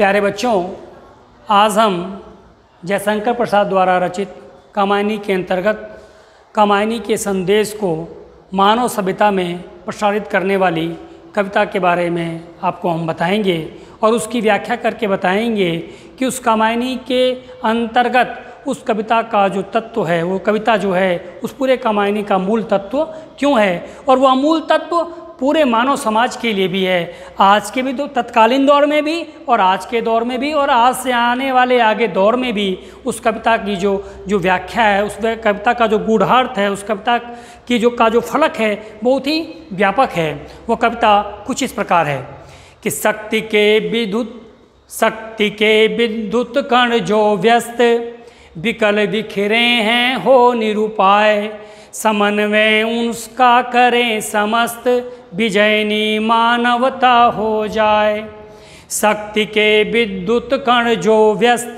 प्यारे बच्चों, आज हम जयशंकर प्रसाद द्वारा रचित कामायनी के अंतर्गत कामायनी के संदेश को मानव सभ्यता में प्रसारित करने वाली कविता के बारे में आपको हम बताएंगे और उसकी व्याख्या करके बताएंगे कि उस कामायनी के अंतर्गत उस कविता का जो तत्व है, वो कविता जो है उस पूरे कामायनी का मूल तत्व क्यों है और वह मूल तत्व पूरे मानव समाज के लिए भी है। आज के भी तो तत्कालीन दौर में भी और आज के दौर में भी और आज से आने वाले आगे दौर में भी उस कविता की जो व्याख्या है, उस कविता का जो गूढ़ार्थ है, उस कविता की जो फलक है बहुत ही व्यापक है। वो कविता कुछ इस प्रकार है कि शक्ति के विद्युत कण जो व्यस्त विकल बिखरे हैं हो निरुपाय, समन्वय उसका करें समस्त विजयनी मानवता हो जाए। शक्ति के विद्युत कण जो व्यस्त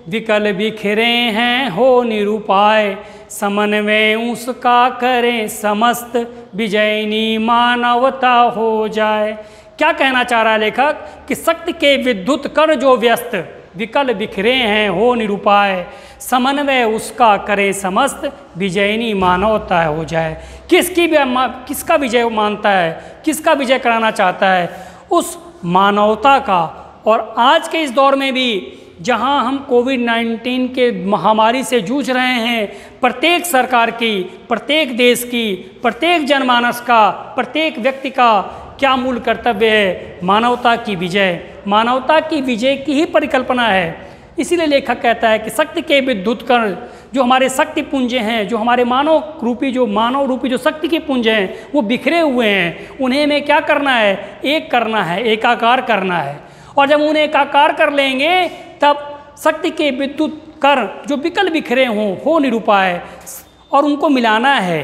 विकल बिखरे हैं हो निरुपाय, समन्वय उसका करें समस्त विजयनी मानवता हो जाए। क्या कहना चाह रहा है लेखक कि शक्ति के विद्युत कण जो व्यस्त विकल बिखरे हैं हो निरुपाय, समन्वय उसका करे समस्त विजयनी मानवता हो जाए। किसका विजय मानता है, किसका विजय कराना चाहता है? उस मानवता का। और आज के इस दौर में भी जहां हम कोविड-19 के महामारी से जूझ रहे हैं, प्रत्येक सरकार की, प्रत्येक देश की, प्रत्येक जनमानस का, प्रत्येक व्यक्ति का क्या मूल कर्तव्य है? मानवता की विजय। मानवता की विजय की ही परिकल्पना है। इसीलिए लेखक कहता है कि शक्ति के विद्युत कण जो हमारे शक्ति पुंज हैं, जो हमारे मानव रूपी जो शक्ति के पुंज हैं, वो बिखरे हुए हैं। उन्हें हमें क्या करना है? एक करना है, एकाकार करना है। और जब उन्हें एकाकार कर लेंगे तब शक्ति के विद्युत कण जो विकल बिखरे हों हो निरुपाय, और उनको मिलाना है।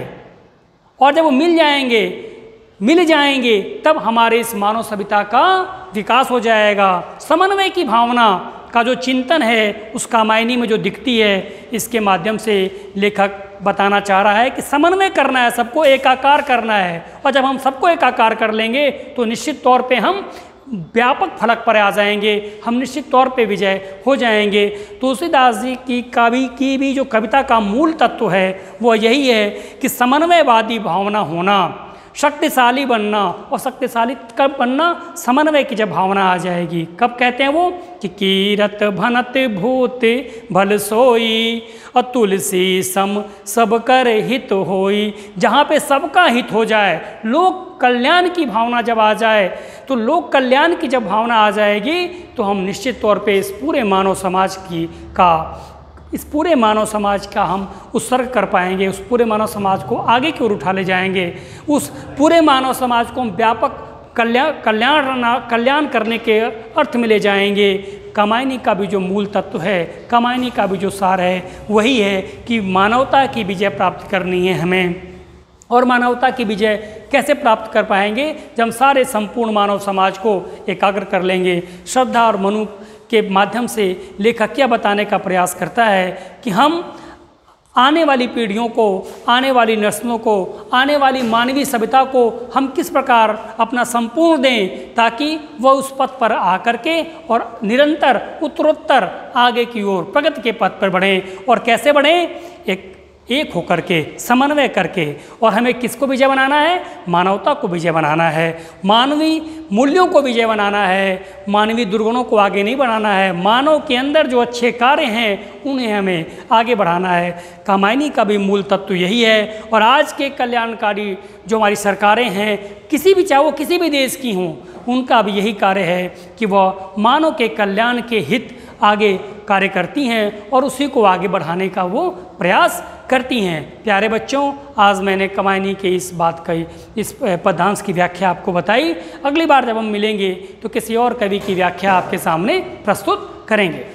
और जब वो मिल जाएंगे तब हमारे इस मानव सभ्यता का विकास हो जाएगा। समन्वय की भावना का जो चिंतन है उस कामायनी में जो दिखती है, इसके माध्यम से लेखक बताना चाह रहा है कि समन्वय करना है, सबको एकाकार करना है। और जब हम सबको एकाकार कर लेंगे तो निश्चित तौर पे हम व्यापक फलक पर आ जाएंगे, हम निश्चित तौर पे विजय हो जाएंगे। तुलसीदास जी की भी जो कविता का मूल तत्व है वो यही है कि समन्वयवादी भावना होना, शक्तिशाली बनना। और शक्तिशाली कब बनना? समन्वय की जब भावना आ जाएगी। कब कहते हैं वो कि कीरत भनत भूत भल सोई और तुलसी सम सब कर हित होई। जहाँ पे सबका हित हो जाए, लोक कल्याण की भावना जब आ जाए, तो लोक कल्याण की जब भावना आ जाएगी तो हम निश्चित तौर पे इस पूरे मानव समाज का हम उत्सर्ग कर पाएंगे। उस पूरे मानव समाज को आगे की ओर उठा ले जाएंगे। उस पूरे मानव समाज को हम व्यापक कल्याण करने के अर्थ में ले जाएंगे। कामायनी का भी जो मूल तत्व है, कामायनी का भी जो सार है, वही है कि मानवता की विजय प्राप्त करनी है हमें। और मानवता की विजय कैसे प्राप्त कर पाएंगे? जब हम सारे संपूर्ण मानव समाज को एकाग्र कर लेंगे। श्रद्धा और मनु के माध्यम से लेखक क्या बताने का प्रयास करता है कि हम आने वाली पीढ़ियों को, आने वाली नस्लों को, आने वाली मानवीय सभ्यता को हम किस प्रकार अपना संपूर्ण दें ताकि वह उस पथ पर आकर के और निरंतर उत्तरोत्तर आगे की ओर प्रगति के पथ पर बढ़ें। और कैसे बढ़ें? एक होकर के, समन्वय करके। और हमें किसको विजय बनाना है? मानवता को विजय बनाना है, मानवीय मूल्यों को विजय बनाना है, मानवीय दुर्गुणों को आगे नहीं बढ़ाना है। मानव के अंदर जो अच्छे कार्य हैं उन्हें हमें आगे बढ़ाना है। कामायनी का भी मूल तत्व यही है। और आज के कल्याणकारी जो हमारी सरकारें हैं, चाहे वो किसी भी देश की हों, उनका भी यही कार्य है कि वह मानव के कल्याण के हित आगे कार्य करती हैं और उसी को आगे बढ़ाने का वो प्रयास करती हैं। प्यारे बच्चों, आज मैंने कामायनी के इस पद्यांश की व्याख्या आपको बताई। अगली बार जब हम मिलेंगे तो किसी और कवि की व्याख्या आपके सामने प्रस्तुत करेंगे।